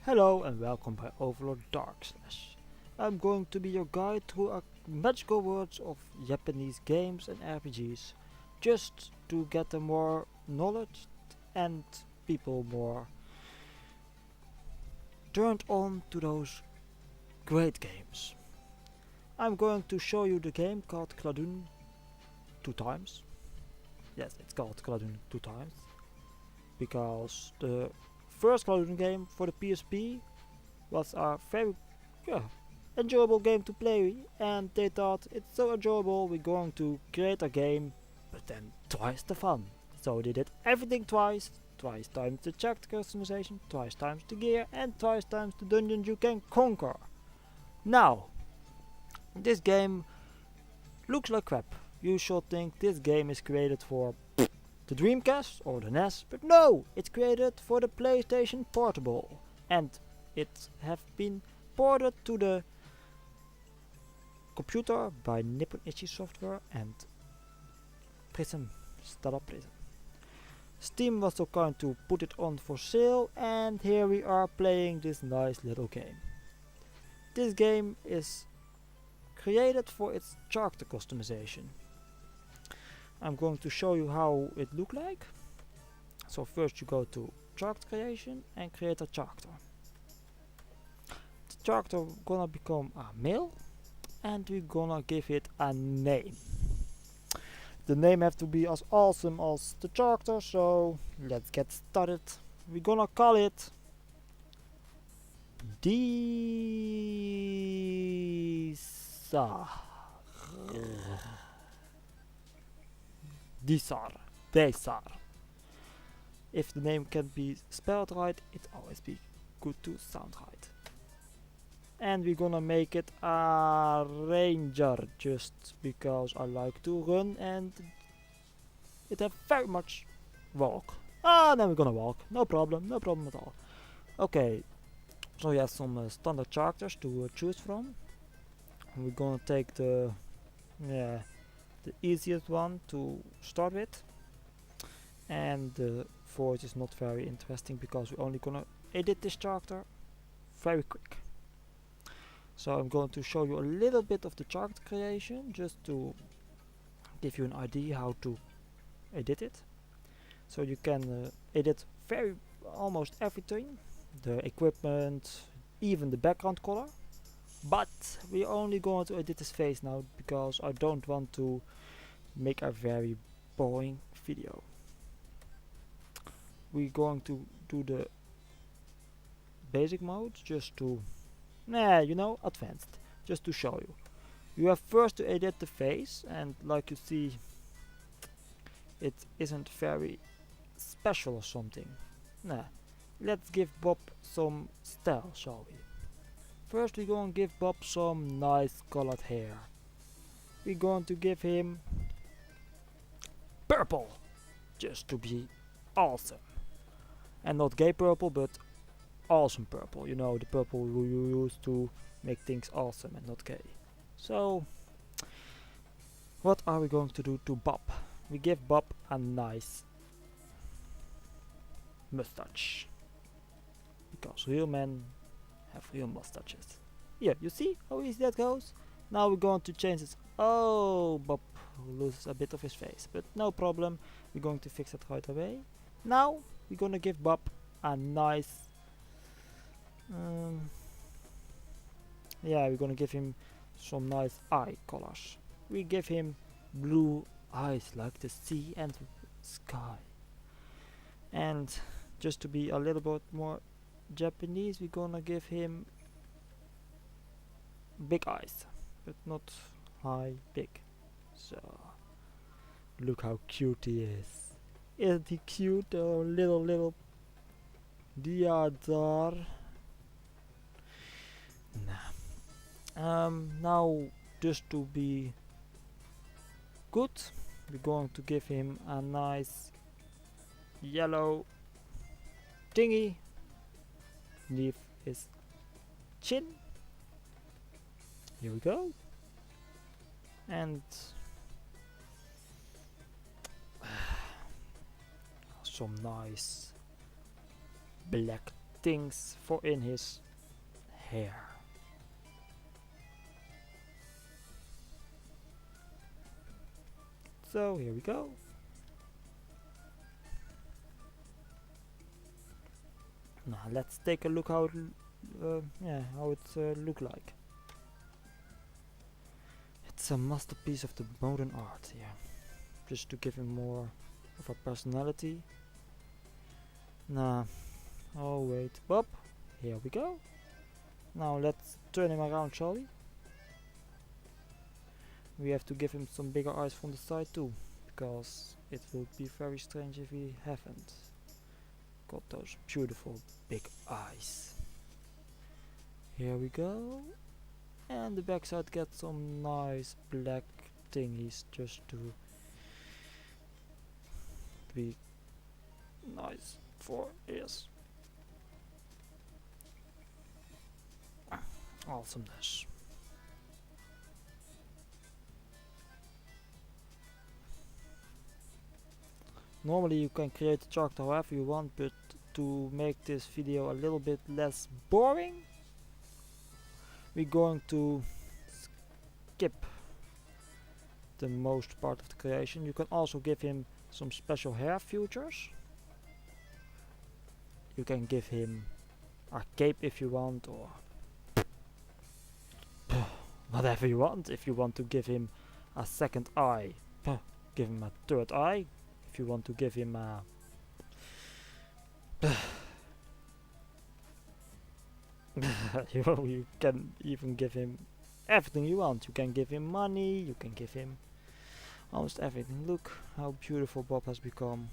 Hello and welcome by Overlord Dark Slash. I'm going to be your guide through a magical worlds of Japanese games and RPGs, just to get more knowledge and people more turned on to those great games. I'm going to show you the game called Cladun two times. Yes, it's called Cladun two times because the first Cladun game for the PSP was a very enjoyable game to play, and they thought it's so enjoyable we're going to create a game but then twice the fun. So they did everything twice times the character customization, twice times the gear, and twice times the dungeons you can conquer. Now, this game looks like crap. You should think this game is created for the Dreamcast or the NES, but no, it's created for the PlayStation Portable, and it have been ported to the computer by Nippon Ichi Software and Prism, Startup Prism. Steam was so kind to put it on for sale, and here we are playing this nice little game. This game is created for its character customization. I'm going to show you how it look like. So first you go to character creation and create a character. The character gonna become a male, and we're gonna give it a name. The name have to be as awesome as the character, so let's get started. We're gonna call it desar. Desar. If the name can't be spelled right, it always be good to sound right. And we're gonna make it a ranger just because I like to run and it have very much walk. Then we're gonna walk, no problem at all. Okay, so we have some standard characters to choose from. And we're gonna take the easiest one to start with, and the voice is not very interesting because we're only gonna edit this character very quick. So I'm going to show you a little bit of the character creation just to give you an idea how to edit it. So you can edit almost everything, the equipment, even the background color. But we're only going to edit his face now because I don't want to make a very boring video. We're going to do the basic mode just to advanced, just to show you. You have first to edit the face, and like you see, it isn't very special or something. Let's give Bob some style, shall we? First we're going to give Bob some nice colored hair. We're going to give him purple, just to be awesome. And not gay purple, but awesome purple. You know, the purple you use to make things awesome and not gay. So, what are we going to do to Bob? We give Bob a nice mustache. Because real men have real mustaches. Here, you see how easy that goes? Now we're going to change this. Oh, Bob loses a bit of his face, but no problem. We're going to fix it right away. Now we're going to give Bob a nice we're gonna give him some nice eye colors. We give him blue eyes like the sea and sky. And just to be a little bit more Japanese, we're gonna give him big eyes, but not high, big. So look how cute he is. Isn't he cute? Oh, little Diadar. Now, just to be good, we're going to give him a nice yellow thingy leave his chin. Here we go. And some nice black things for in his hair. So here we go. Now let's take a look how it look like. It's a masterpiece of the modern art here, just to give him more of a personality. Nah, oh wait, Bob, here we go. Now let's turn him around, shall we? We have to give him some bigger eyes from the side too, because it will be very strange if we haven't got those beautiful big eyes. Here we go. And the backside gets some nice black thingies just to be nice for ears. Awesomeness. Normally you can create the character however you want, but to make this video a little bit less boring, we're going to skip the most part of the creation. You can also give him some special hair features. You can give him a cape if you want, or whatever you want. If you want to give him a second eye, give him a third eye. If you want to give him a you can even give him everything you want. You can give him money, you can give him almost everything. Look how beautiful Bob has become.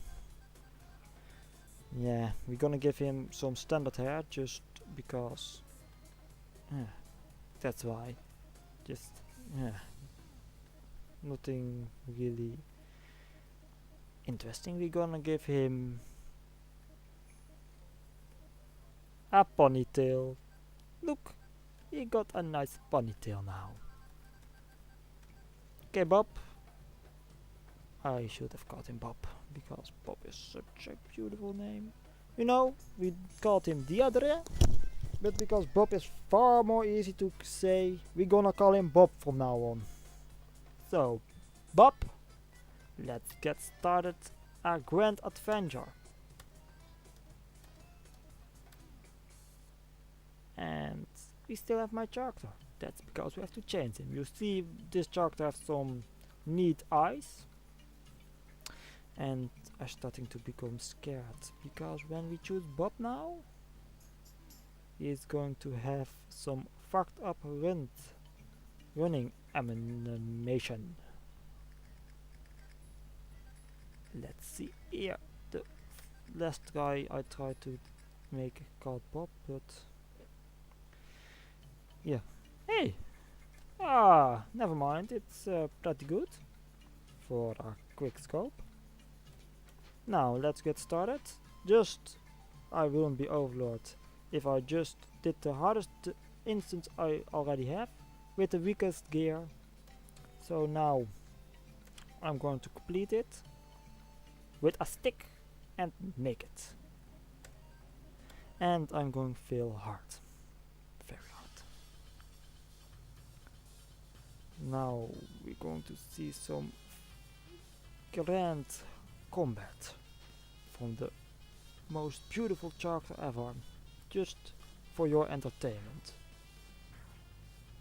Yeah, we're gonna give him some standard hair just because that's why. Just nothing really interesting. We're gonna give him a ponytail. Look, he got a nice ponytail now. Okay, Bob. I should have called him Bob, because Bob is such a beautiful name. You know, we called him desar, but because Bob is far more easy to say, we're gonna call him Bob from now on. So, Bob, let's get started our grand adventure. And we still have my character. That's because we have to change him. You see, this character has some neat eyes. And I'm starting to become scared, because when we choose Bob now, he is going to have some fucked up running animation. Let's see here. The last guy I tried to make called Bob, but yeah. Hey! Never mind. It's pretty good for a quick scope. Now let's get started. I wouldn't be Overlord if I just did the hardest instance I already have with the weakest gear. So now I'm going to complete it with a stick and make it. And I'm going to fail hard. Very hard. Now we're going to see some grand combat from the most beautiful character ever, just for your entertainment.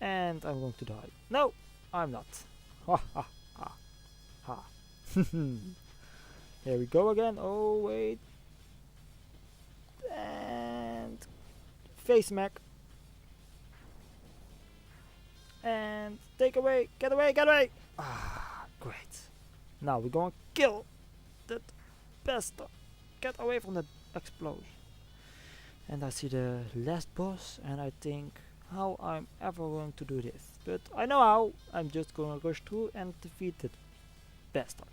And I'm going to die. No, I'm not. Ha ha ha ha. Here we go again. Oh wait. And face smack. And take away. Get away. Get away. Great. Now we're going to kill that bastard. Get away from that explosion. And I see the last boss, and I think, how I'm ever going to do this? But I know how. I'm just going to rush through and defeat that bastard.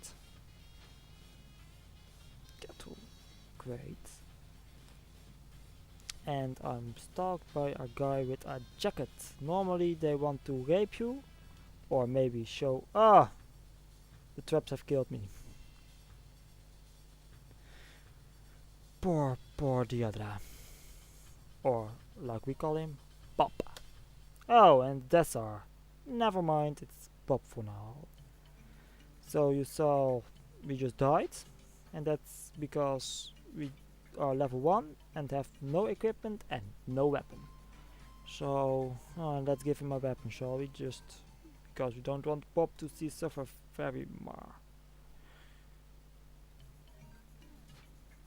Get through. Great. And I'm stalked by a guy with a jacket. Normally they want to rape you, or maybe show, the traps have killed me. Poor desar. or like we call him, Bob. Oh, and desar. Never mind, it's Bob for now. So you saw we just died, and that's because we are level 1 and have no equipment and no weapon. So let's give him a weapon, shall we? Just because we don't want Bob to see suffer very much.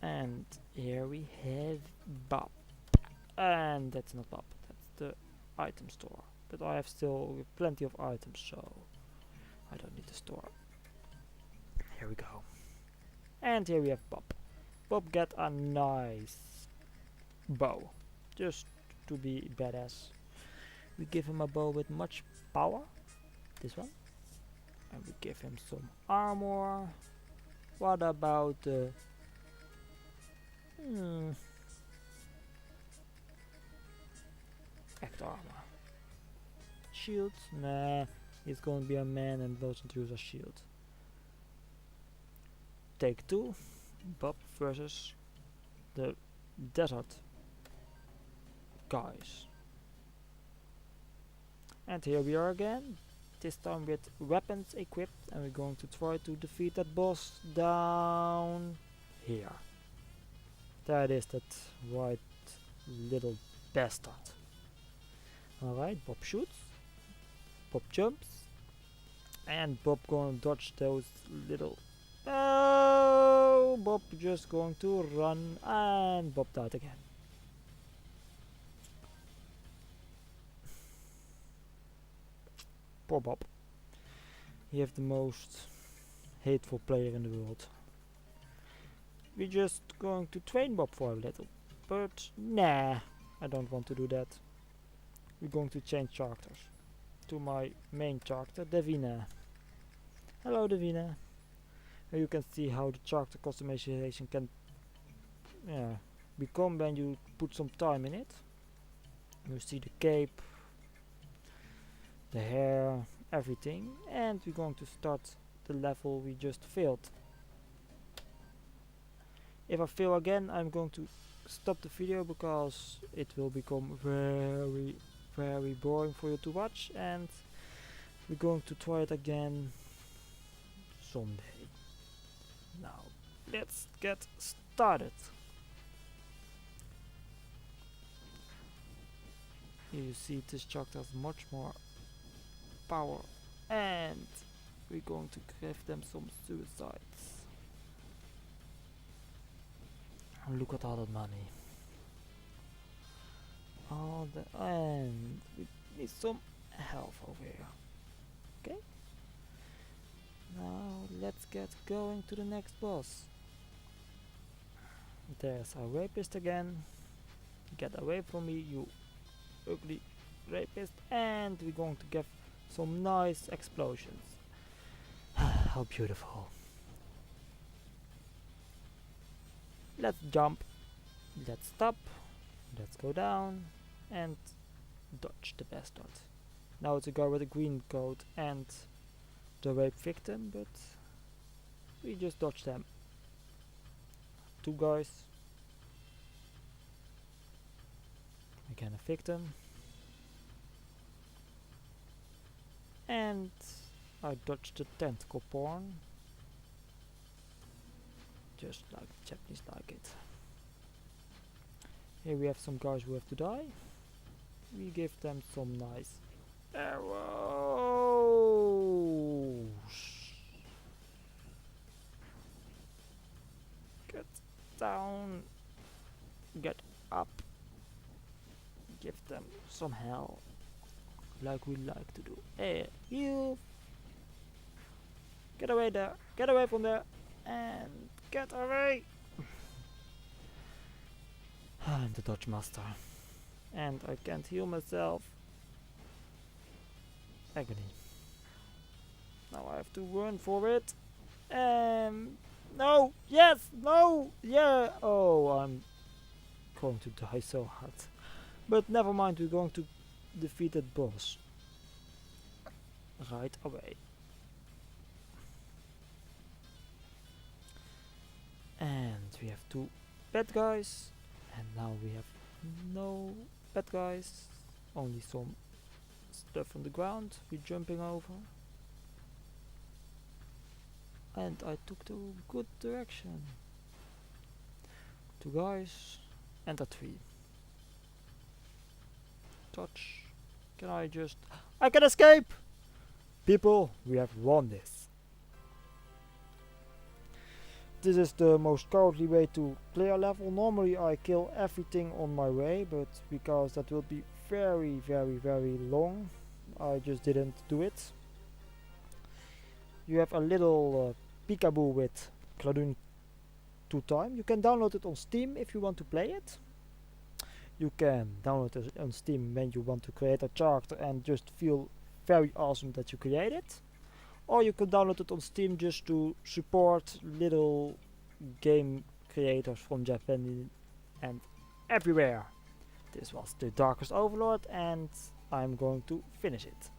And here we have Bob. And that's not Bob, that's the item store. But I have still plenty of items, so I don't need the store. Here we go. And here we have Bob. Bob get a nice bow, just to be badass. We give him a bow with much power, this one. And we give him some armor. What about act armor? Shield? Nah, he's gonna be a man and doesn't use a shield. Take 2. Bob versus the desert guys. And here we are again, this time with weapons equipped, and we're going to try to defeat that boss down here. That is that white little bastard. Alright, Bob shoots, Bob jumps, and Bob gonna dodge those little... Oh, Bob just going to run, and Bob died again. Poor Bob. He is the most hateful player in the world. We're just going to train Bob for a little, but nah, I don't want to do that. We're going to change characters to my main character, Davina. Hello, Davina. Here you can see how the character customization can become when you put some time in it. You see the cape, the hair, everything, and we're going to start the level we just failed. If I fail again, I'm going to stop the video because it will become very boring for you to watch, and we're going to try it again someday. Now, let's get started. Here you see this character has much more power, and we're going to give them some suicides. And look at all that money. And we need some health over here. Okay? Now let's get going to the next boss. There's a rapist again. Get away from me, you ugly rapist. And we're going to give some nice explosions. How beautiful. Let's jump. Let's stop. Let's go down. And dodge the bastard. Now it's a guy with a green coat and the rape victim, but we just dodged them. 2 guys. Again a victim. And I dodged the tentacle porn. Just like the Japanese like it. Here we have some guys who have to die. We give them some nice arrows. Get down. Get up. Give them some hell. Like we like to do. Hey, you! Get away there! Get away from there! And get away! I'm the dodge master. And I can't heal myself. Agony. Now I have to run for it. No! Yes! No! Yeah! Oh, I'm going to die so hard. But never mind, we're going to defeat that boss right away. And we have 2 bad guys, and now we have No bad guys, only some stuff on the ground we're jumping over. And I took the good direction. Two guys and a tree. Touch. Can I just... I can escape! People, we have won this. This is the most cowardly way to clear a level. Normally I kill everything on my way, but because that will be very long, I just didn't do it. You have a little peekaboo with Cladun 2 time. You can download it on Steam if you want to play it. You can download it on Steam when you want to create a character and just feel very awesome that you create it. Or you can download it on Steam just to support little game creators from Japan and everywhere. This was the Darkest Overlord and I'm going to finish it.